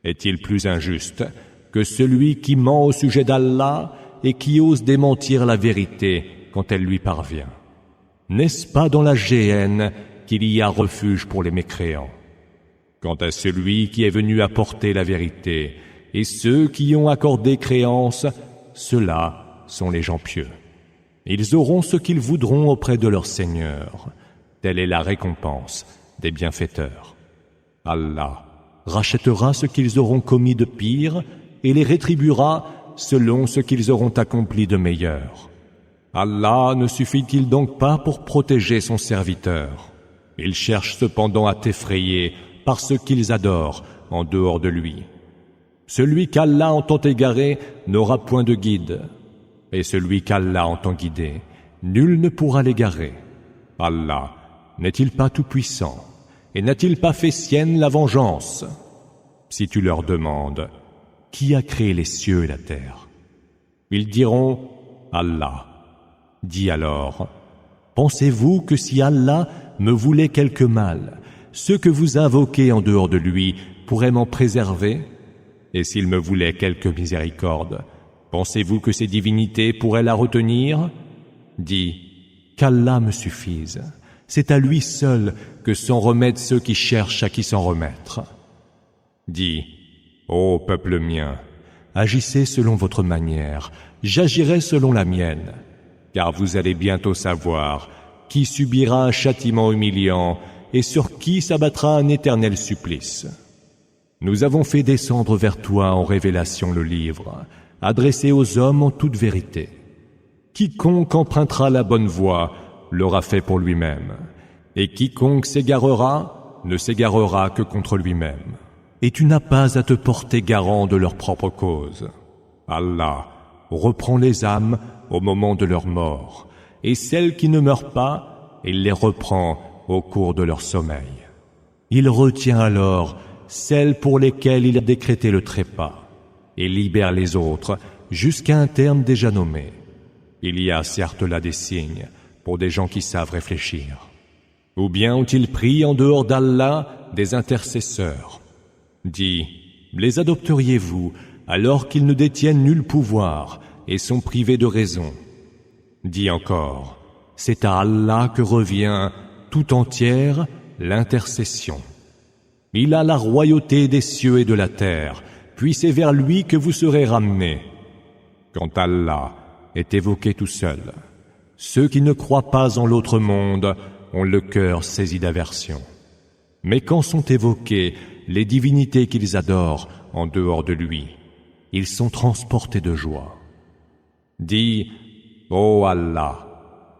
Est-il plus injuste que celui qui ment au sujet d'Allah et qui ose démentir la vérité quand elle lui parvient? N'est-ce pas dans la géhenne qu'il y a refuge pour les mécréants? Quant à celui qui est venu apporter la vérité et ceux qui y ont accordé créance, ceux-là sont les gens pieux. Ils auront ce qu'ils voudront auprès de leur Seigneur. Telle est la récompense des bienfaiteurs. Allah rachètera ce qu'ils auront commis de pire et les rétribuera selon ce qu'ils auront accompli de meilleur. Allah ne suffit-il donc pas pour protéger son serviteur? Il cherche cependant à t'effrayer par ce qu'ils adorent en dehors de lui. Celui qu'Allah entend égarer n'aura point de guide, et celui qu'Allah entend guider, nul ne pourra l'égarer. Allah n'est-il pas tout-puissant, et n'a-t-il pas fait sienne la vengeance? Si tu leur demandes, qui a créé les cieux et la terre? Ils diront, Allah. Dis alors, pensez-vous que si Allah me voulait quelque mal, ceux que vous invoquez en dehors de lui pourraient m'en préserver? Et s'il me voulait quelque miséricorde, pensez-vous que ces divinités pourraient la retenir? Dis, qu'Allah me suffise. C'est à lui seul que s'en remettent ceux qui cherchent à qui s'en remettre. Dis, ô peuple mien, agissez selon votre manière, j'agirai selon la mienne, car vous allez bientôt savoir qui subira un châtiment humiliant et sur qui s'abattra un éternel supplice. Nous avons fait descendre vers toi en révélation le livre, adressé aux hommes en toute vérité. Quiconque empruntera la bonne voie l'aura fait pour lui-même, et quiconque s'égarera ne s'égarera que contre lui-même. Et tu n'as pas à te porter garant de leur propre cause. Allah reprend les âmes au moment de leur mort, et celles qui ne meurent pas, il les reprend au cours de leur sommeil. Il retient alors celles pour lesquelles il a décrété le trépas, et libère les autres jusqu'à un terme déjà nommé. Il y a certes là des signes pour des gens qui savent réfléchir. Ou bien ont-ils pris en dehors d'Allah des intercesseurs? Dis, les adopteriez-vous alors qu'ils ne détiennent nul pouvoir et sont privés de raison? Dis encore, c'est à Allah que revient tout entière l'intercession. Il a la royauté des cieux et de la terre, puis c'est vers lui que vous serez ramenés. Quand Allah est évoqué tout seul, ceux qui ne croient pas en l'autre monde ont le cœur saisi d'aversion. Mais quand sont évoquées les divinités qu'ils adorent en dehors de lui, ils sont transportés de joie. Dis, ô Allah,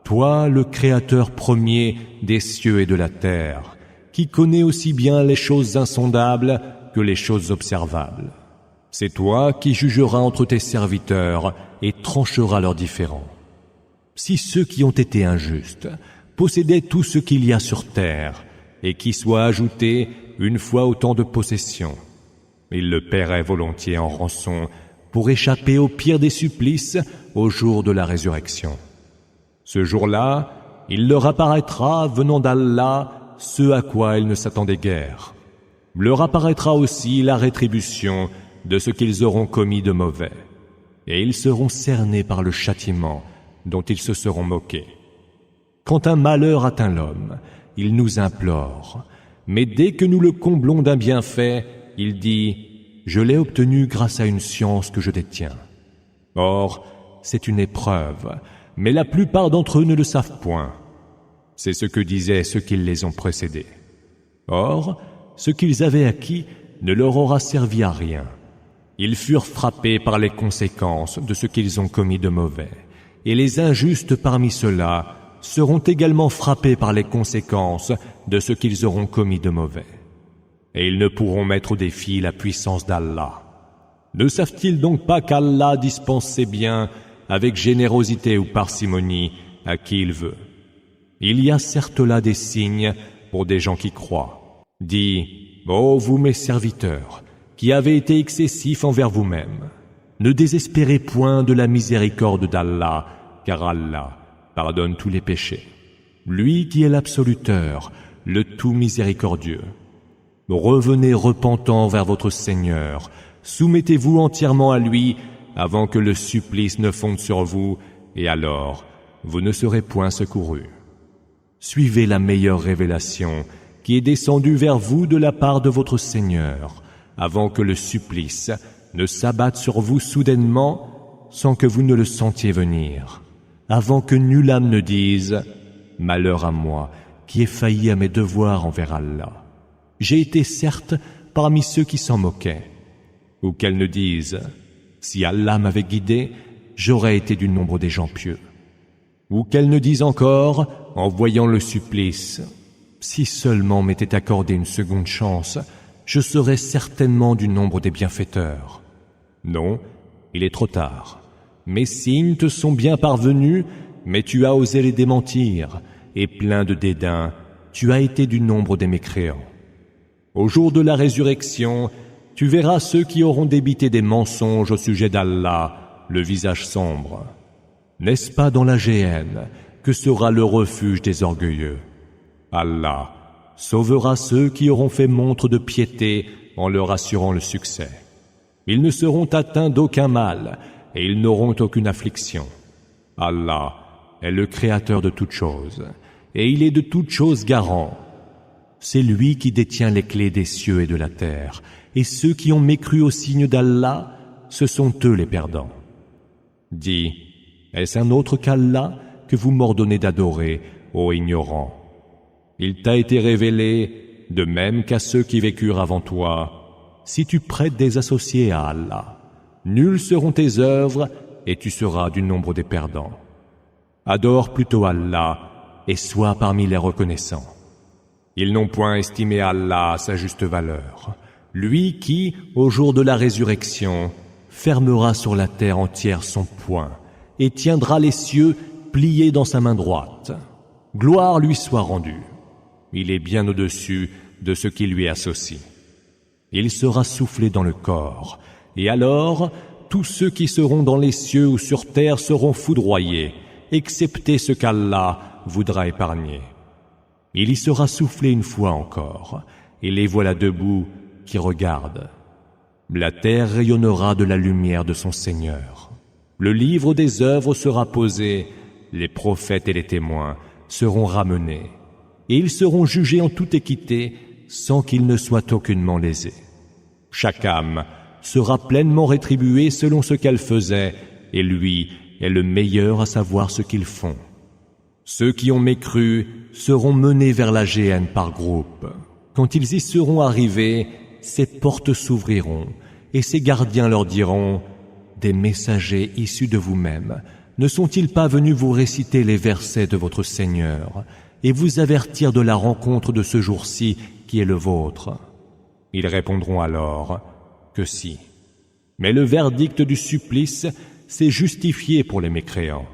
toi le Créateur premier des cieux et de la terre, qui connaît aussi bien les choses insondables que les choses observables. C'est toi qui jugeras entre tes serviteurs et trancheras leurs différends. Si ceux qui ont été injustes possédaient tout ce qu'il y a sur terre et qui soit ajouté une fois autant de possessions, ils le paieraient volontiers en rançon pour échapper au pire des supplices au jour de la résurrection. Ce jour-là, il leur apparaîtra venant d'Allah ce à quoi ils ne s'attendaient guère. Leur apparaîtra aussi la rétribution de ce qu'ils auront commis de mauvais, et ils seront cernés par le châtiment dont ils se seront moqués. Quand un malheur atteint l'homme, il nous implore, mais dès que nous le comblons d'un bienfait, il dit « Je l'ai obtenu grâce à une science que je détiens ». Or, c'est une épreuve, mais la plupart d'entre eux ne le savent point. C'est ce que disaient ceux qui les ont précédés. Or, ce qu'ils avaient acquis ne leur aura servi à rien. Ils furent frappés par les conséquences de ce qu'ils ont commis de mauvais, et les injustes parmi ceux-là seront également frappés par les conséquences de ce qu'ils auront commis de mauvais. Et ils ne pourront mettre au défi la puissance d'Allah. Ne savent-ils donc pas qu'Allah dispense ses biens avec générosité ou parcimonie à qui il veut? Il y a certes là des signes pour des gens qui croient. Dis, ô vous mes serviteurs, qui avez été excessifs envers vous-mêmes, ne désespérez point de la miséricorde d'Allah, car Allah pardonne tous les péchés. Lui qui est l'absoluteur, le tout miséricordieux. revenez repentants vers votre Seigneur, soumettez-vous entièrement à lui avant que le supplice ne fonde sur vous, et alors vous ne serez point secourus. Suivez la meilleure révélation qui est descendue vers vous de la part de votre Seigneur, avant que le supplice ne s'abatte sur vous soudainement sans que vous ne le sentiez venir, avant que nulle âme ne dise « Malheur à moi, qui ai failli à mes devoirs envers Allah. J'ai été certes parmi ceux qui s'en moquaient. » Ou qu'elle ne dise « Si Allah m'avait guidé, j'aurais été du nombre des gens pieux. » Ou qu'elle ne dise encore, en voyant le supplice, « Si seulement m'était accordée une seconde chance, je serais certainement du nombre des bienfaiteurs. » Non, il est trop tard. Mes signes te sont bien parvenus, mais tu as osé les démentir, et plein de dédain, tu as été du nombre des mécréants. Au jour de la résurrection, tu verras ceux qui auront débité des mensonges au sujet d'Allah, le visage sombre. N'est-ce pas dans la géhenne que sera le refuge des orgueilleux? Allah sauvera ceux qui auront fait montre de piété en leur assurant le succès. Ils ne seront atteints d'aucun mal et ils n'auront aucune affliction. Allah est le créateur de toutes choses et il est de toutes choses garant. C'est lui qui détient les clés des cieux et de la terre, et ceux qui ont mécru au signe d'Allah, ce sont eux les perdants. Dis, est-ce un autre qu'Allah que vous m'ordonnez d'adorer, ô ignorants? Il t'a été révélé, de même qu'à ceux qui vécurent avant toi, si tu prêtes des associés à Allah, nulles seront tes œuvres et tu seras du nombre des perdants. Adore plutôt Allah et sois parmi les reconnaissants. Ils n'ont point estimé Allah à sa juste valeur, lui qui, au jour de la résurrection, fermera sur la terre entière son poing et tiendra les cieux pliés dans sa main droite. Gloire lui soit rendue. Il est bien au-dessus de ce qui lui associe. Il sera soufflé dans le corps, et alors tous ceux qui seront dans les cieux ou sur terre seront foudroyés, excepté ceux qu'Allah voudra épargner. Il y sera soufflé une fois encore, et les voilà debout qui regardent. La terre rayonnera de la lumière de son Seigneur. Le livre des œuvres sera posé, les prophètes et les témoins seront ramenés, et ils seront jugés en toute équité sans qu'ils ne soient aucunement lésés. Chaque âme sera pleinement rétribuée selon ce qu'elle faisait, et lui est le meilleur à savoir ce qu'ils font. Ceux qui ont mécru seront menés vers la géhenne par groupe. Quand ils y seront arrivés, ces portes s'ouvriront, et ces gardiens leur diront « Des messagers issus de vous-même, ne sont-ils pas venus vous réciter les versets de votre Seigneur et vous avertir de la rencontre de ce jour-ci qui est le vôtre ?» Ils répondront alors que si. Mais le verdict du supplice s'est justifié pour les mécréants.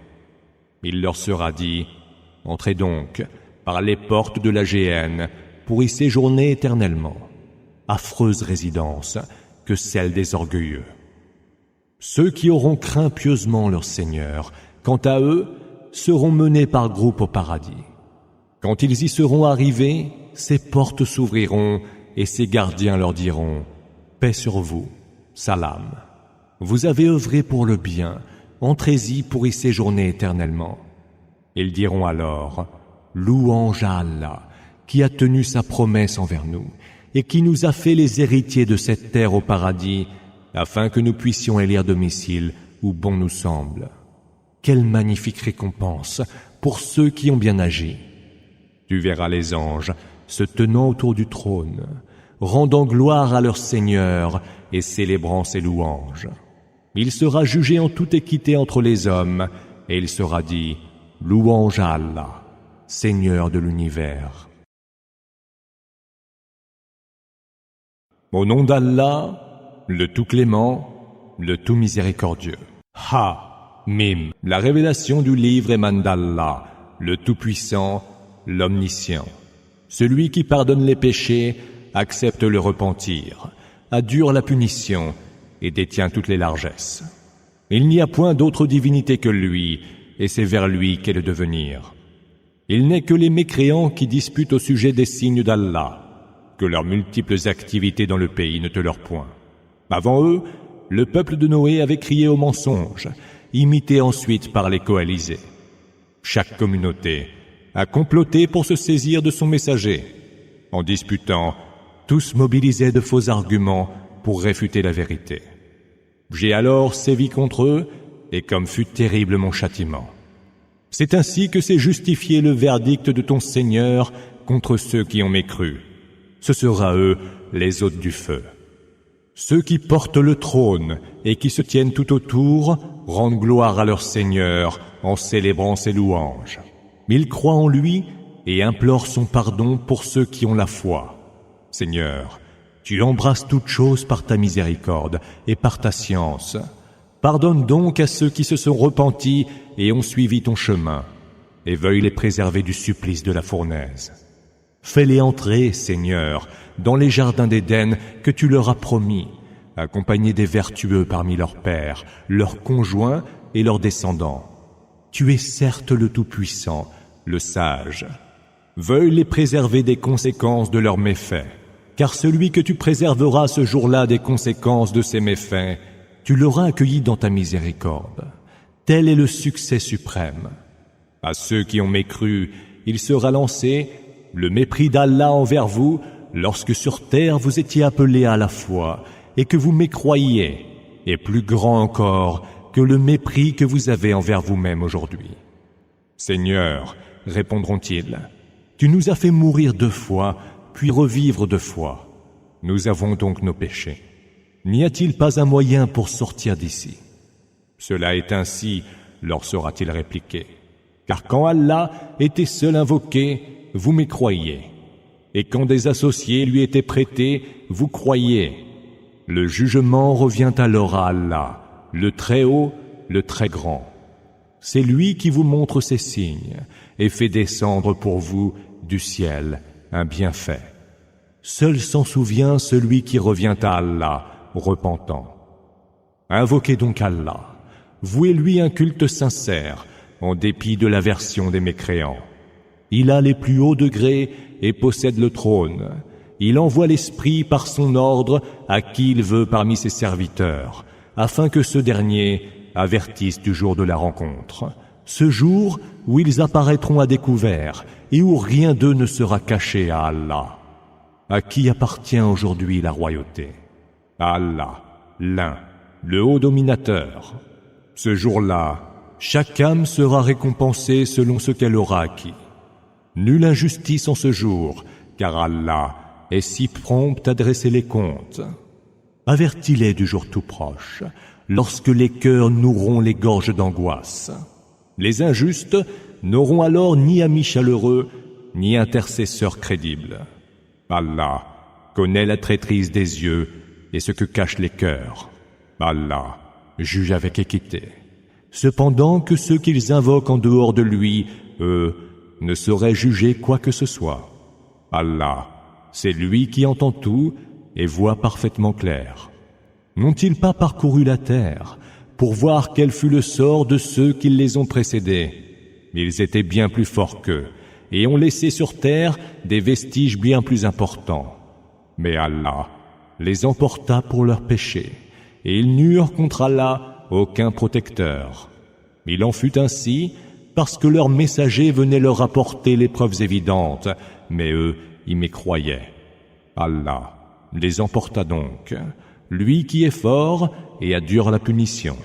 Il leur sera dit « Entrez donc par les portes de la géhenne pour y séjourner éternellement. Affreuse résidence que celle des orgueilleux. » Ceux qui auront craint pieusement leur Seigneur, quant à eux, seront menés par groupe au paradis. Quand ils y seront arrivés, ces portes s'ouvriront et ces gardiens leur diront « Paix sur vous, salam. Vous avez œuvré pour le bien, entrez-y pour y séjourner éternellement. » Ils diront alors « Louange à Allah, qui a tenu sa promesse envers nous et qui nous a fait les héritiers de cette terre au paradis, afin que nous puissions élire domicile où bon nous semble. Quelle magnifique récompense pour ceux qui ont bien agi. Tu verras les anges se tenant autour du trône, rendant gloire à leur Seigneur et célébrant ses louanges. Il sera jugé en toute équité entre les hommes, et il sera dit « Louange à Allah, Seigneur de l'univers. » Au nom d'Allah, le tout clément, le tout miséricordieux. Ha-Mim. La révélation du livre émane d'Allah, le tout-puissant, l'omniscient. Celui qui pardonne les péchés, accepte le repentir, adure la punition et détient toutes les largesses. Il n'y a point d'autre divinité que lui, et c'est vers lui qu'est le devenir. Il n'est que les mécréants qui disputent au sujet des signes d'Allah. que leurs multiples activités dans le pays ne te leurrent point. Avant eux, le peuple de Noé avait crié au mensonge, imité ensuite par les coalisés. Chaque communauté a comploté pour se saisir de son messager. En disputant, tous mobilisaient de faux arguments pour réfuter la vérité. J'ai alors sévi contre eux, et comme fut terrible mon châtiment. C'est ainsi que s'est justifié le verdict de ton Seigneur contre ceux qui ont mécru. Ce sera eux les hôtes du feu. Ceux qui portent le trône et qui se tiennent tout autour rendent gloire à leur Seigneur en célébrant ses louanges. Ils croient en lui et implorent son pardon pour ceux qui ont la foi. Seigneur, tu embrasses toutes choses par ta miséricorde et par ta science. Pardonne donc à ceux qui se sont repentis et ont suivi ton chemin, et veuille les préserver du supplice de la fournaise. Fais-les entrer, Seigneur, dans les jardins d'Éden que tu leur as promis, accompagnés des vertueux parmi leurs pères, leurs conjoints et leurs descendants. Tu es certes le Tout-Puissant, le Sage. Veuille les préserver des conséquences de leurs méfaits, car celui que tu préserveras ce jour-là des conséquences de ses méfaits, tu l'auras accueilli dans ta miséricorde. Tel est le succès suprême. À ceux qui ont mécru, il sera lancé le mépris d'Allah envers vous lorsque sur terre vous étiez appelés à la foi et que vous mécroyiez, est plus grand encore que le mépris que vous avez envers vous-même aujourd'hui. Seigneur, répondront-ils, tu nous as fait mourir 2 fois, puis revivre 2 fois. Nous avons donc nos péchés. N'y a-t-il pas un moyen pour sortir d'ici? Cela est ainsi, leur sera-t-il répliqué. Car quand Allah était seul invoqué, vous mécroyiez. Et quand des associés lui étaient prêtés, vous croyiez. Le jugement revient alors à Allah, le Très-Haut, le Très-Grand. C'est lui qui vous montre ses signes et fait descendre pour vous du ciel un bienfait. Seul s'en souvient celui qui revient à Allah, repentant. Invoquez donc Allah, vouez-lui un culte sincère, en dépit de l'aversion des mécréants. Il a les plus hauts degrés et possède le trône. Il envoie l'Esprit par son ordre à qui il veut parmi ses serviteurs, afin que ce dernier avertisse du jour de la rencontre, ce jour où ils apparaîtront à découvert et où rien d'eux ne sera caché à Allah. À qui appartient aujourd'hui la royauté? À Allah, l'un, le haut dominateur. Ce jour-là, chaque âme sera récompensée selon ce qu'elle aura acquis. Nulle injustice en ce jour, car Allah est si prompt à dresser les comptes. Avertis-les du jour tout proche, lorsque les cœurs noueront les gorges d'angoisse. Les injustes n'auront alors ni amis chaleureux, ni intercesseurs crédibles. Allah connaît la traîtrise des yeux et ce que cachent les cœurs. Allah juge avec équité. Cependant que ceux qu'ils invoquent en dehors de lui, eux, ne sauraient juger quoi que ce soit. Allah, c'est lui qui entend tout et voit parfaitement clair. N'ont-ils pas parcouru la terre pour voir quel fut le sort de ceux qui les ont précédés? Ils étaient bien plus forts qu'eux et ont laissé sur terre des vestiges bien plus importants. Mais Allah les emporta pour leurs péchés, et ils n'eurent contre Allah aucun protecteur. Il en fut ainsi parce que leurs messagers venaient leur apporter les preuves évidentes, mais eux y mécroyaient. Allah les emporta donc, lui qui est fort et a dure la punition.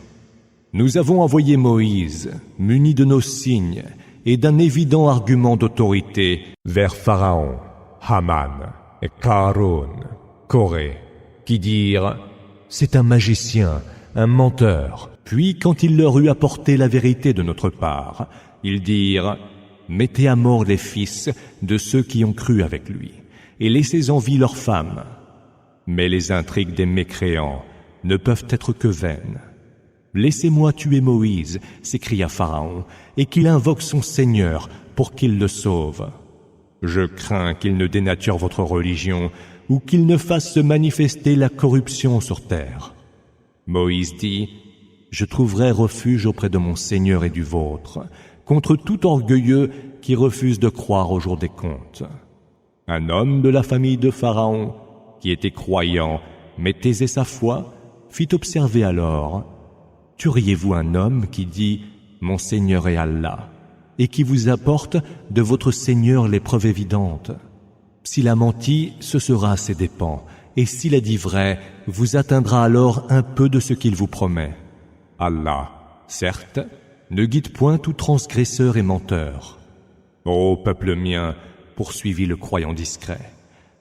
Nous avons envoyé Moïse, muni de nos signes et d'un évident argument d'autorité, vers Pharaon, Haman et Kaaroun, Corée, qui dirent « C'est un magicien, un menteur ». Puis, quand il leur eut apporté la vérité de notre part, ils dirent « Mettez à mort les fils de ceux qui ont cru avec lui, et laissez en vie leurs femmes. » Mais les intrigues des mécréants ne peuvent être que vaines. « Laissez-moi tuer Moïse » s'écria Pharaon, et qu'il invoque son Seigneur pour qu'il le sauve. Je crains qu'il ne dénature votre religion ou qu'il ne fasse se manifester la corruption sur terre. Moïse dit « Je trouverai refuge auprès de mon Seigneur et du vôtre, contre tout orgueilleux qui refuse de croire au jour des comptes. » Un homme de la famille de Pharaon, qui était croyant, mais taisait sa foi, fit observer alors: tueriez-vous un homme qui dit « Mon Seigneur est Allah » et qui vous apporte de votre Seigneur les preuves évidentes? S'il a menti, ce sera à ses dépens, et s'il a dit vrai, vous atteindra alors un peu de ce qu'il vous promet. Allah, certes, ne guide point tout transgresseur et menteur. Ô peuple mien, poursuivit le croyant discret,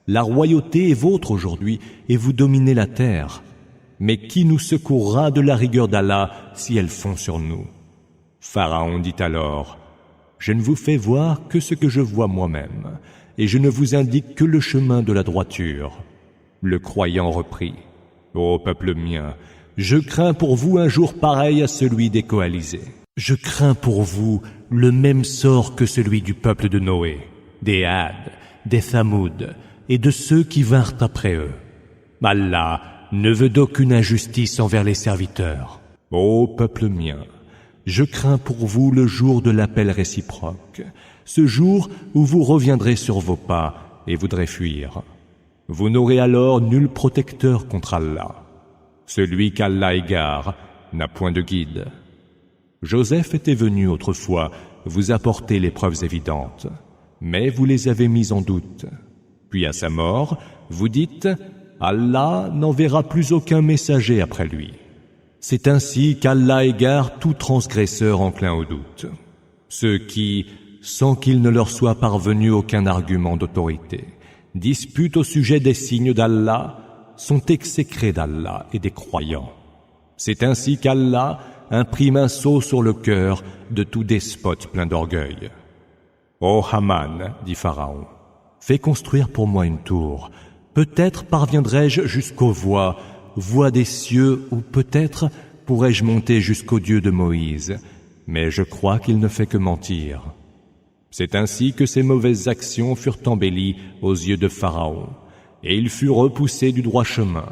la royauté est vôtre aujourd'hui et vous dominez la terre. Mais qui nous secourra de la rigueur d'Allah si elle fond sur nous? Pharaon dit alors: je ne vous fais voir que ce que je vois moi-même, et je ne vous indique que le chemin de la droiture. Le croyant reprit: ô peuple mien, je crains pour vous un jour pareil à celui des coalisés. Je crains pour vous le même sort que celui du peuple de Noé, des Had, des Thamoud et de ceux qui vinrent après eux. Allah ne veut d'aucune injustice envers les serviteurs. Ô peuple mien, je crains pour vous le jour de l'appel réciproque, ce jour où vous reviendrez sur vos pas et voudrez fuir. Vous n'aurez alors nul protecteur contre Allah. Celui qu'Allah égare n'a point de guide. Joseph était venu autrefois vous apporter les preuves évidentes, mais vous les avez mises en doute. Puis à sa mort, vous dites: Allah n'enverra plus aucun messager après lui. C'est ainsi qu'Allah égare tout transgresseur enclin au doute. Ceux qui, sans qu'il ne leur soit parvenu aucun argument d'autorité, disputent au sujet des signes d'Allah, sont exécrés d'Allah et des croyants. C'est ainsi qu'Allah imprime un sceau sur le cœur de tout despote plein d'orgueil. Ô Haman, dit Pharaon, fais construire pour moi une tour. Peut-être parviendrai-je jusqu'aux voies des cieux, ou peut-être pourrai-je monter jusqu'au Dieu de Moïse, mais je crois qu'il ne fait que mentir. C'est ainsi que ses mauvaises actions furent embellies aux yeux de Pharaon, et il fut repoussé du droit chemin.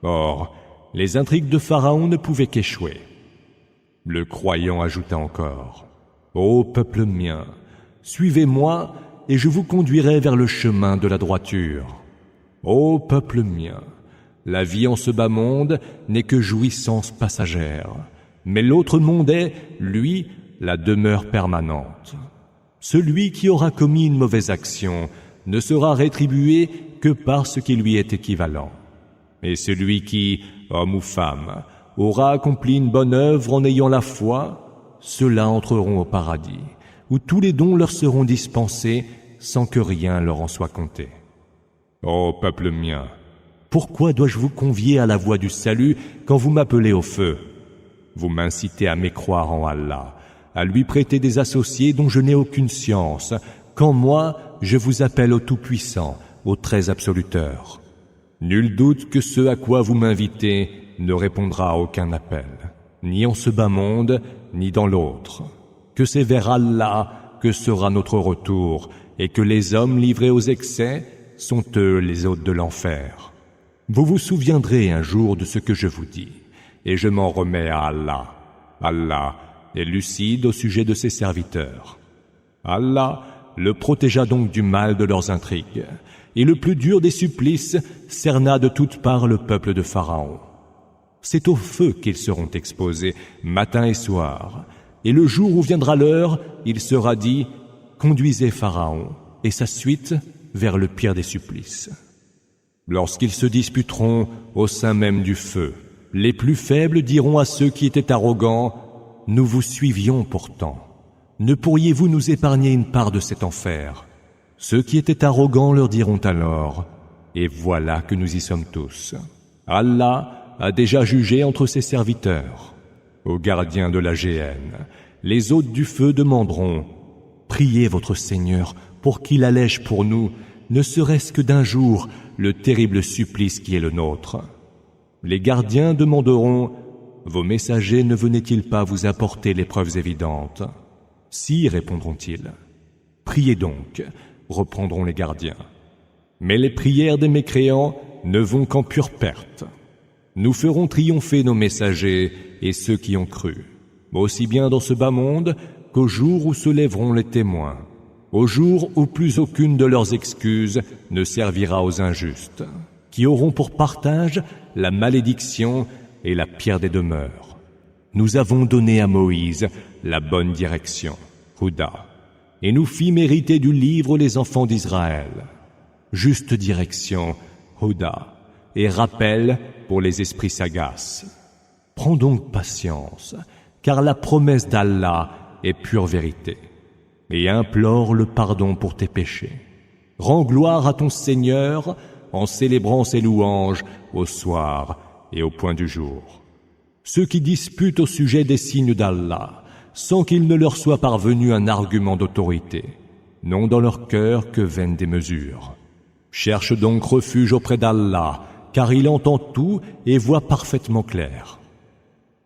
Or, les intrigues de Pharaon ne pouvaient qu'échouer. Le croyant ajouta encore: ô peuple mien, suivez-moi et je vous conduirai vers le chemin de la droiture. Ô peuple mien, la vie en ce bas monde n'est que jouissance passagère, mais l'autre monde est, lui, la demeure permanente. Celui qui aura commis une mauvaise action ne sera rétribué que par ce qui lui est équivalent. Et celui qui, homme ou femme, aura accompli une bonne œuvre en ayant la foi, ceux-là entreront au paradis, où tous les dons leur seront dispensés sans que rien leur en soit compté. Ô peuple mien, pourquoi dois-je vous convier à la voie du salut quand vous m'appelez au feu? Vous m'incitez à mécroire en Allah, à lui prêter des associés dont je n'ai aucune science, quand moi, je vous appelle au Tout-Puissant, au Très Absoluteur. Nul doute que ce à quoi vous m'invitez ne répondra à aucun appel, ni en ce bas monde, ni dans l'autre. Que c'est vers Allah que sera notre retour, et que les hommes livrés aux excès sont eux les hôtes de l'enfer. Vous vous souviendrez un jour de ce que je vous dis, et je m'en remets à Allah. Allah est lucide au sujet de ses serviteurs. Allah le protégea donc du mal de leurs intrigues, et le plus dur des supplices cerna de toutes parts le peuple de Pharaon. C'est au feu qu'ils seront exposés, matin et soir, et le jour où viendra l'heure, il sera dit: conduisez Pharaon et sa suite vers le pire des supplices. Lorsqu'ils se disputeront au sein même du feu, les plus faibles diront à ceux qui étaient arrogants: nous vous suivions pourtant. Ne pourriez-vous nous épargner une part de cet enfer? Ceux qui étaient arrogants leur diront alors: et voilà que nous y sommes tous. Allah a déjà jugé entre ses serviteurs. Aux gardiens de la géhenne, les hôtes du feu demanderont: priez votre Seigneur pour qu'il allège pour nous, ne serait-ce que d'un jour, le terrible supplice qui est le nôtre. Les gardiens demanderont: vos messagers ne venaient-ils pas vous apporter les preuves évidentes? Si, répondront-ils. Priez donc, reprendront les gardiens. Mais les prières des mécréants ne vont qu'en pure perte. Nous ferons triompher nos messagers et ceux qui ont cru, aussi bien dans ce bas monde qu'au jour où se lèveront les témoins. au jour où plus aucune de leurs excuses ne servira aux injustes, qui auront pour partage la malédiction et la pire des demeures. Nous avons donné à Moïse la bonne direction, Houda, et nous fîmes hériter du livre les enfants d'Israël. Juste direction, Houda, et rappel pour les esprits sagaces. Prends donc patience, car la promesse d'Allah est pure vérité, et implore le pardon pour tes péchés. Rends gloire à ton Seigneur en célébrant ses louanges au soir et au point du jour. Ceux qui disputent au sujet des signes d'Allah, sans qu'il ne leur soit parvenu un argument d'autorité, n'ont dans leur cœur que vaines démesures. Cherche donc refuge auprès d'Allah, car il entend tout et voit parfaitement clair.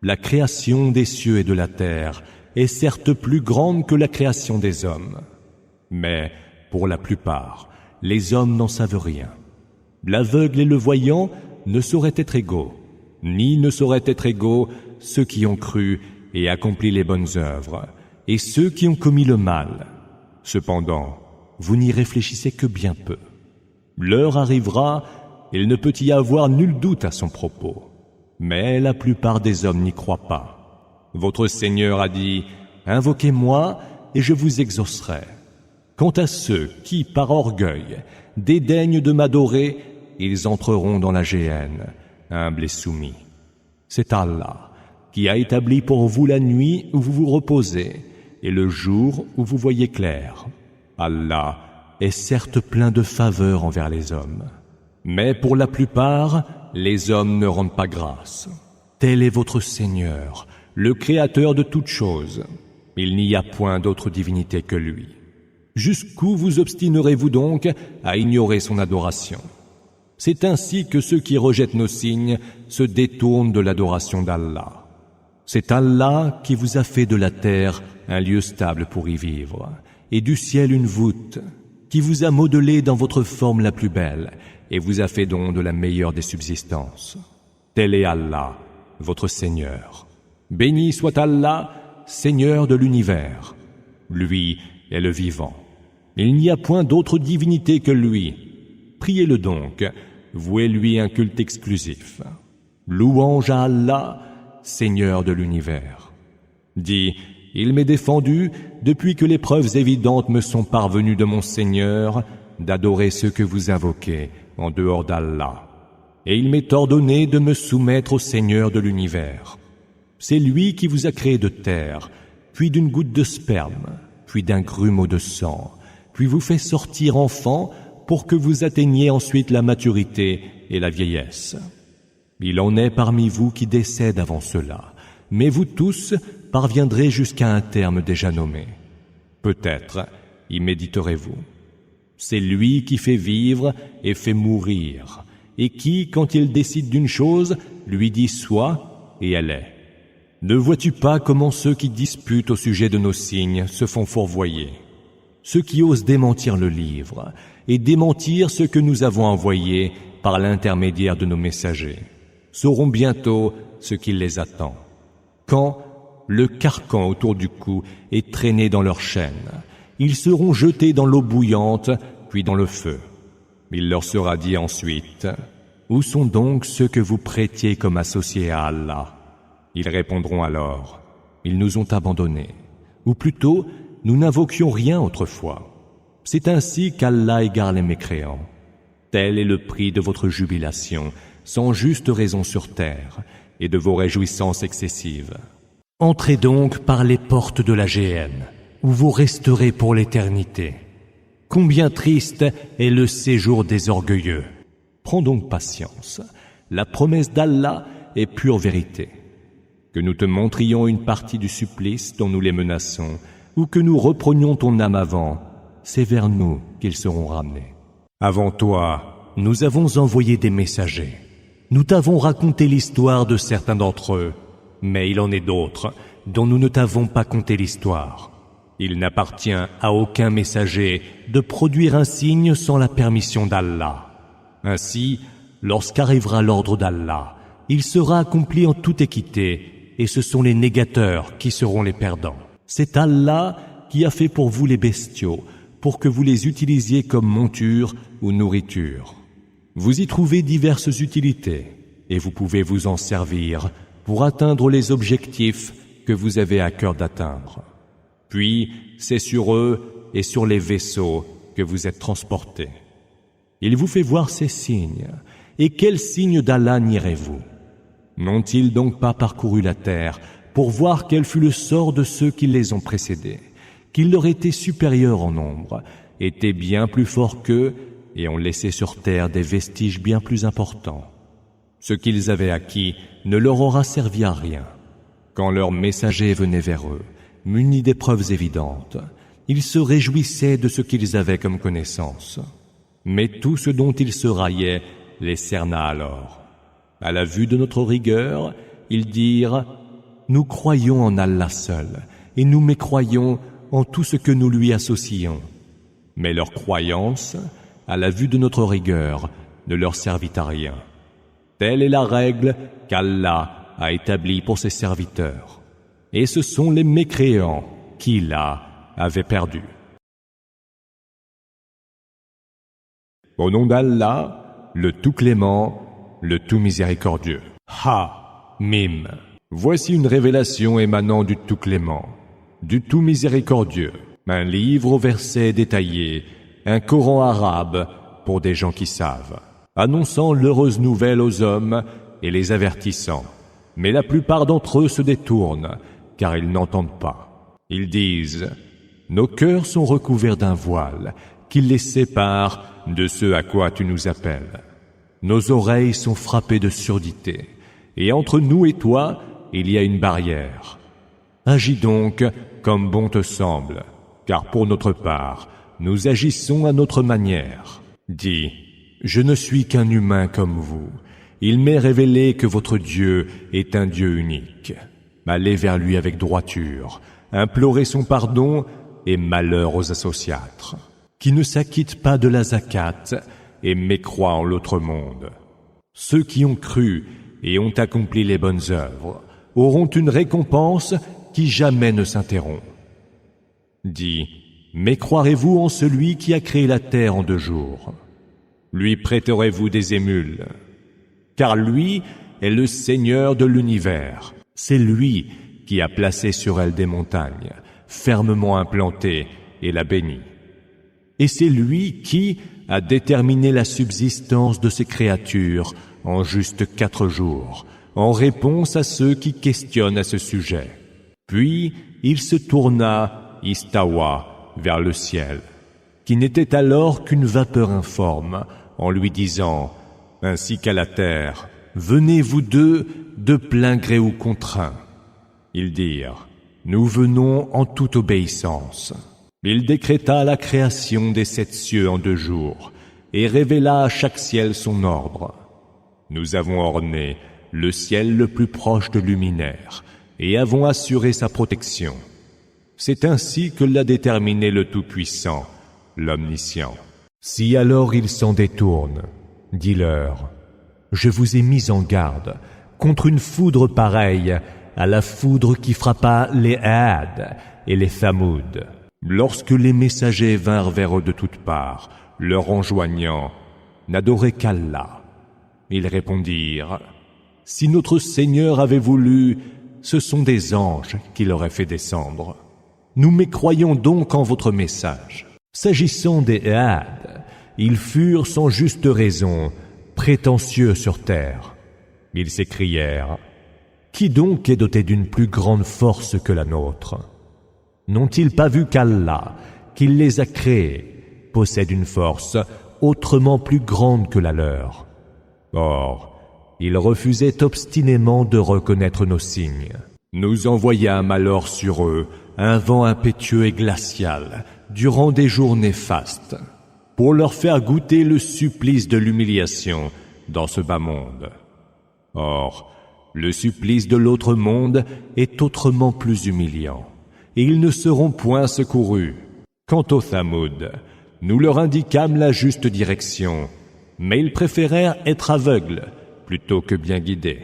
La création des cieux et de la terre est certes plus grande que la création des hommes, mais pour la plupart, les hommes n'en savent rien. L'aveugle et le voyant ne sauraient être égaux, ni ne sauraient être égaux ceux qui ont cru et accompli les bonnes œuvres, et ceux qui ont commis le mal. Cependant, vous n'y réfléchissez que bien peu. L'heure arrivera, il ne peut y avoir nul doute à son propos, mais la plupart des hommes n'y croient pas. Votre Seigneur a dit, « Invoquez-moi et je vous exaucerai. » Quant à ceux qui, par orgueil, dédaignent de m'adorer, ils entreront dans la géhenne, humbles et soumis. C'est Allah qui a établi pour vous la nuit où vous vous reposez et le jour où vous voyez clair. Allah est certes plein de faveurs envers les hommes, mais pour la plupart, les hommes ne rendent pas grâce. Tel est votre Seigneur, le Créateur de toutes choses. Il n'y a point d'autre divinité que lui. Jusqu'où vous obstinerez-vous donc à ignorer son adoration? C'est ainsi que ceux qui rejettent nos signes se détournent de l'adoration d'Allah. C'est Allah qui vous a fait de la terre un lieu stable pour y vivre, et du ciel une voûte, qui vous a modelé dans votre forme la plus belle, et vous a fait don de la meilleure des subsistances. Tel est Allah, votre Seigneur. Béni soit Allah, Seigneur de l'univers. Lui est le vivant. Il n'y a point d'autre divinité que lui. Priez-le donc, vouez-lui un culte exclusif. Louange à Allah, Seigneur de l'univers. Dis, il m'est défendu, depuis que les preuves évidentes me sont parvenues de mon Seigneur, d'adorer ceux que vous invoquez en dehors d'Allah. Et il m'est ordonné de me soumettre au Seigneur de l'univers. C'est lui qui vous a créé de terre, puis d'une goutte de sperme, puis d'un grumeau de sang, puis vous fait sortir enfant pour que vous atteigniez ensuite la maturité et la vieillesse. Il en est parmi vous qui décèdent avant cela, mais vous tous parviendrez jusqu'à un terme déjà nommé. Peut-être y méditerez-vous. C'est lui qui fait vivre et fait mourir, et qui, quand il décide d'une chose, lui dit « sois » et elle est. Ne vois-tu pas comment ceux qui disputent au sujet de nos signes se font fourvoyer? Ceux qui osent démentir le livre et démentir ce que nous avons envoyé par l'intermédiaire de nos messagers sauront bientôt ce qui les attend. Quand le carcan autour du cou est traîné dans leur chaîne, ils seront jetés dans l'eau bouillante, puis dans le feu. Il leur sera dit ensuite, « Où sont donc ceux que vous prêtiez comme associés à Allah ?» Ils répondront alors, « Ils nous ont abandonnés. » Ou plutôt, « Nous n'invoquions rien autrefois. » C'est ainsi qu'Allah égare les mécréants. Tel est le prix de votre jubilation, sans juste raison sur terre, et de vos réjouissances excessives. Entrez donc par les portes de la géhenne, où vous resterez pour l'éternité. Combien triste est le séjour des orgueilleux. Prends donc patience. La promesse d'Allah est pure vérité. Que nous te montrions une partie du supplice dont nous les menaçons, ou que nous reprenions ton âme avant, c'est vers nous qu'ils seront ramenés. Avant toi, nous avons envoyé des messagers. Nous t'avons raconté l'histoire de certains d'entre eux, mais il en est d'autres dont nous ne t'avons pas conté l'histoire. Il n'appartient à aucun messager de produire un signe sans la permission d'Allah. Ainsi, lorsqu'arrivera l'ordre d'Allah, il sera accompli en toute équité, et ce sont les négateurs qui seront les perdants. C'est Allah qui a fait pour vous les bestiaux, pour que vous les utilisiez comme monture ou nourriture. Vous y trouvez diverses utilités et vous pouvez vous en servir pour atteindre les objectifs que vous avez à cœur d'atteindre. Puis, c'est sur eux et sur les vaisseaux que vous êtes transportés. Il vous fait voir ces signes. Et quels signes d'Allah nierez-vous? N'ont-ils donc pas parcouru la terre pour voir quel fut le sort de ceux qui les ont précédés, qu'ils leur étaient supérieurs en nombre, étaient bien plus forts qu'eux et ont laissé sur terre des vestiges bien plus importants. Ce qu'ils avaient acquis ne leur aura servi à rien. Quand leur messager venait vers eux, munis des preuves évidentes, ils se réjouissaient de ce qu'ils avaient comme connaissance. Mais tout ce dont ils se raillaient les cerna alors. À la vue de notre rigueur, ils dirent « Nous croyons en Allah seul, et nous mécroyons en tout ce que nous lui associons. » Mais leur croyance, à la vue de notre rigueur, ne leur servit à rien. Telle est la règle qu'Allah a établie pour ses serviteurs. Et ce sont les mécréants qui, là, avaient perdu. Au nom d'Allah, le tout clément, le tout miséricordieux. Ha-Mim. Voici une révélation émanant du tout clément, du tout miséricordieux, un livre aux versets détaillés, un Coran arabe pour des gens qui savent, annonçant l'heureuse nouvelle aux hommes et les avertissant. Mais la plupart d'entre eux se détournent, car ils n'entendent pas. Ils disent « Nos cœurs sont recouverts d'un voile qui les sépare de ce à quoi tu nous appelles. Nos oreilles sont frappées de surdité, et entre nous et toi, il y a une barrière. Agis donc comme bon te semble, car pour notre part, nous agissons à notre manière. Dis, je ne suis qu'un humain comme vous. Il m'est révélé que votre Dieu est un Dieu unique. Allez vers lui avec droiture, implorez son pardon et malheur aux associatres, qui ne s'acquittent pas de la zakat et mécroient en l'autre monde. Ceux qui ont cru et ont accompli les bonnes œuvres auront une récompense qui jamais ne s'interrompt. Dis, mais croirez-vous en celui qui a créé la terre en 2 jours? Lui prêterez-vous des émules? Car lui est le Seigneur de l'univers. C'est lui qui a placé sur elle des montagnes, fermement implantées, et la bénit. Et c'est lui qui a déterminé la subsistance de ses créatures en juste 4 jours, en réponse à ceux qui questionnent à ce sujet. Puis il se tourna, istawa, vers le ciel, qui n'était alors qu'une vapeur informe, en lui disant, ainsi qu'à la terre, venez vous deux de plein gré ou contraint. Ils dirent, nous venons en toute obéissance. Il décréta la création des 7 cieux en 2 jours, et révéla à chaque ciel son ordre. Nous avons orné le ciel le plus proche de luminaire, et avons assuré sa protection. C'est ainsi que l'a déterminé le Tout-Puissant, l'Omniscient. Si alors ils s'en détournent, dis-leur, je vous ai mis en garde contre une foudre pareille à la foudre qui frappa les Aad et les Thamoud, lorsque les messagers vinrent vers eux de toutes parts, leur enjoignant « N'adorez qu'Allah ». Ils répondirent « Si notre Seigneur avait voulu, ce sont des anges qui l'auraient fait descendre. Nous mécroyons donc en votre message. » S'agissant des Aad, ils furent sans juste raison prétentieux sur terre. Ils s'écrièrent « Qui donc est doté d'une plus grande force que la nôtre? N'ont-ils pas vu qu'Allah, qui les a créés, possède une force autrement plus grande que la leur? » Or, ils refusaient obstinément de reconnaître nos signes. Nous envoyâmes alors sur eux un vent impétueux et glacial durant des jours néfastes, pour leur faire goûter le supplice de l'humiliation dans ce bas monde. Or, le supplice de l'autre monde est autrement plus humiliant, et ils ne seront point secourus. Quant aux Thamoud, nous leur indiquâmes la juste direction, mais ils préférèrent être aveugles plutôt que bien guidés.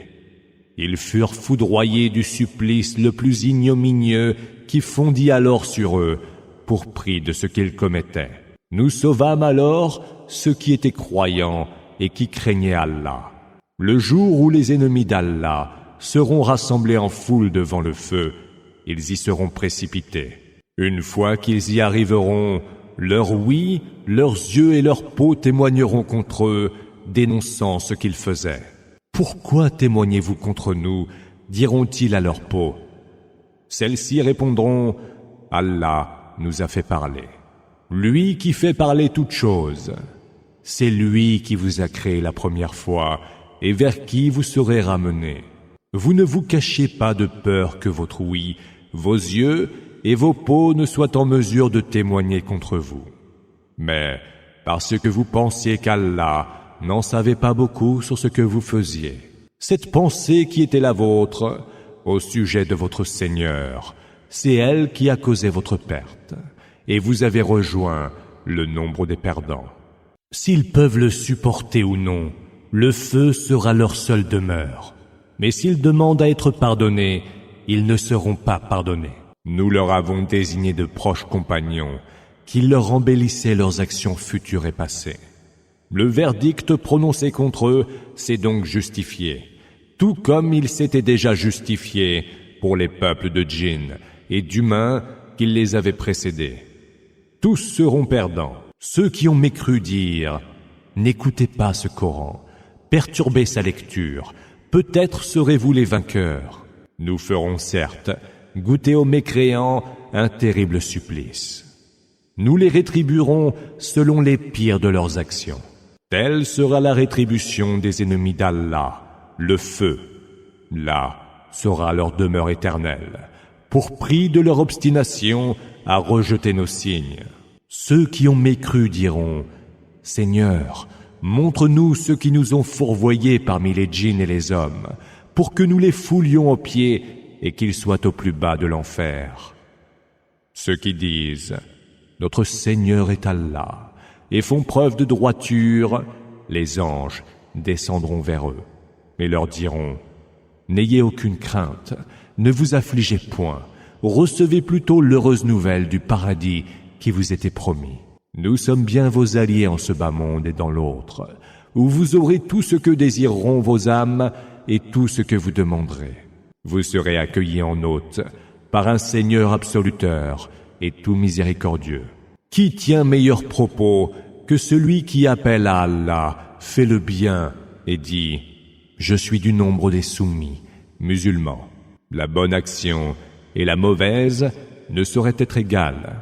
Ils furent foudroyés du supplice le plus ignominieux qui fondit alors sur eux, pour prix de ce qu'ils commettaient. Nous sauvâmes alors ceux qui étaient croyants et qui craignaient Allah. Le jour où les ennemis d'Allah seront rassemblés en foule devant le feu, ils y seront précipités. Une fois qu'ils y arriveront, leur oui, leurs yeux et leur peau témoigneront contre eux, dénonçant ce qu'ils faisaient. Pourquoi témoignez-vous contre nous, diront-ils à leur peau. Celles-ci répondront, Allah nous a fait parler. Lui qui fait parler toutes choses, c'est lui qui vous a créé la première fois et vers qui vous serez ramenés. Vous ne vous cachez pas de peur que votre oui, vos yeux et vos peaux ne soient en mesure de témoigner contre vous. Mais parce que vous pensiez qu'Allah n'en savait pas beaucoup sur ce que vous faisiez. Cette pensée qui était la vôtre au sujet de votre Seigneur, c'est elle qui a causé votre perte, et vous avez rejoint le nombre des perdants. S'ils peuvent le supporter ou non, le feu sera leur seule demeure. Mais s'ils demandent à être pardonnés, ils ne seront pas pardonnés. Nous leur avons désigné de proches compagnons qui leur embellissaient leurs actions futures et passées. Le verdict prononcé contre eux s'est donc justifié, tout comme il s'était déjà justifié pour les peuples de djinns et d'humains qui les avaient précédés. Tous seront perdants. Ceux qui ont mécru dire « N'écoutez pas ce Coran, perturbez sa lecture, peut-être serez-vous les vainqueurs. » Nous ferons certes goûter aux mécréants un terrible supplice. Nous les rétribuerons selon les pires de leurs actions. Telle sera la rétribution des ennemis d'Allah, le feu. Là sera leur demeure éternelle, pour prix de leur obstination à rejeter nos signes. Ceux qui ont mécru diront, « Seigneur, montre-nous ceux qui nous ont fourvoyés parmi les djinns et les hommes, pour que nous les foulions aux pieds et qu'ils soient au plus bas de l'enfer. » Ceux qui disent, « Notre Seigneur est Allah » et font preuve de droiture, les anges descendront vers eux et leur diront, « N'ayez aucune crainte, ne vous affligez point, recevez plutôt l'heureuse nouvelle du paradis qui vous était promis. Nous sommes bien vos alliés en ce bas monde et dans l'autre, où vous aurez tout ce que désireront vos âmes et tout ce que vous demanderez. Vous serez accueillis en hôte par un Seigneur absoluteur et tout miséricordieux. Qui tient meilleur propos que celui qui appelle à Allah, fait le bien et dit « Je suis du nombre des soumis, musulmans. » La bonne action et la mauvaise ne sauraient être égales.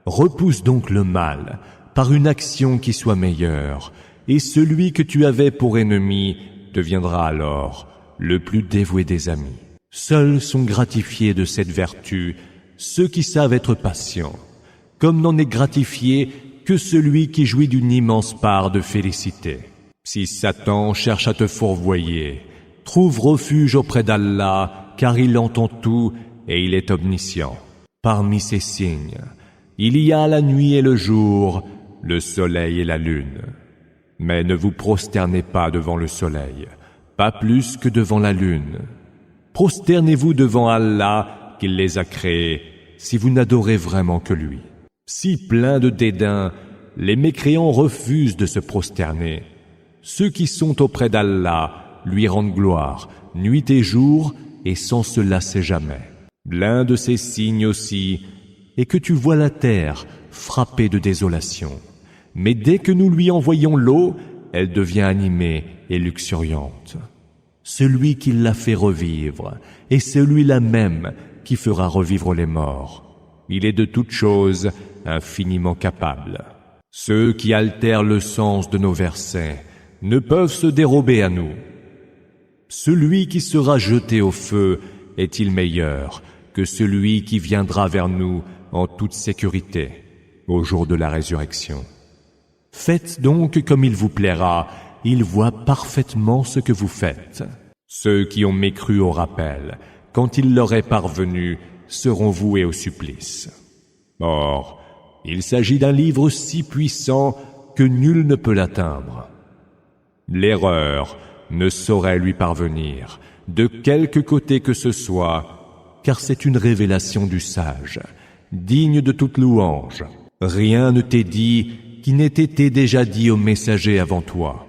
Repousse donc le mal par une action qui soit meilleure, et celui que tu avais pour ennemi deviendra alors le plus dévoué des amis. Seuls sont gratifiés de cette vertu ceux qui savent être patients, comme n'en est gratifié que celui qui jouit d'une immense part de félicité. Si Satan cherche à te fourvoyer, trouve refuge auprès d'Allah, car il entend tout et il est omniscient. Parmi ces signes, il y a la nuit et le jour, le soleil et la lune. Mais ne vous prosternez pas devant le soleil, pas plus que devant la lune. Prosternez-vous devant Allah qui les a créés, si vous n'adorez vraiment que lui. Si pleins de dédain, les mécréants refusent de se prosterner. Ceux qui sont auprès d'Allah lui rendent gloire, nuit et jour, et sans se lasser jamais. L'un de ces signes aussi est que tu vois la terre frappée de désolation. Mais dès que nous lui envoyons l'eau, elle devient animée et luxuriante. Celui qui l'a fait revivre est celui-là même qui fera revivre les morts. Il est de toutes choses infiniment capable. Ceux qui altèrent le sens de nos versets ne peuvent se dérober à nous. Celui qui sera jeté au feu est-il meilleur que celui qui viendra vers nous en toute sécurité au jour de la résurrection? Faites donc comme il vous plaira, il voit parfaitement ce que vous faites. Ceux qui ont mécru au rappel, quand il leur est parvenu, seront voués au supplice. Or, il s'agit d'un livre si puissant que nul ne peut l'atteindre. L'erreur ne saurait lui parvenir, de quelque côté que ce soit, car c'est une révélation du sage, digne de toute louange. Rien ne t'est dit qui n'ait été déjà dit aux messagers avant toi.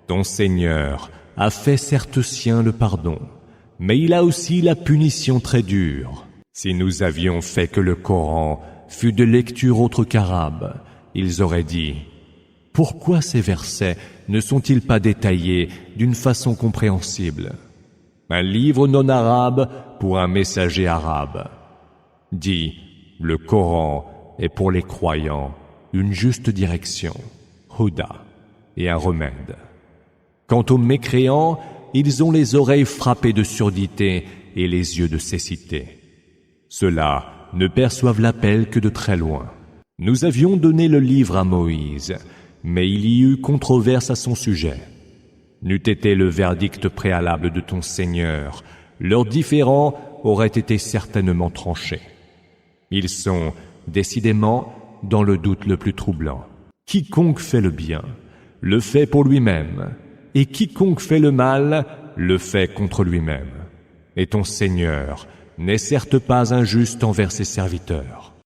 Ton Seigneur a fait certes sien le pardon, mais il a aussi la punition très dure. Si nous avions fait que le Coran fût de lecture autre qu'arabe, ils auraient dit: pourquoi ces versets ne sont-ils pas détaillés d'une façon compréhensible? Un livre non arabe pour un messager arabe. Dis, le Coran est pour les croyants une juste direction, Huda, et un remède. Quant aux mécréants, ils ont les oreilles frappées de surdité et les yeux de cécité. Ceux-là ne perçoivent l'appel que de très loin. Nous avions donné le livre à Moïse, mais il y eut controverse à son sujet. N'eût été le verdict préalable de ton Seigneur, leurs différends auraient été certainement tranchés. Ils sont, décidément, dans le doute le plus troublant. Quiconque fait le bien, le fait pour lui-même, et quiconque fait le mal, le fait contre lui-même. Et ton Seigneur n'est certes pas injuste envers ses serviteurs.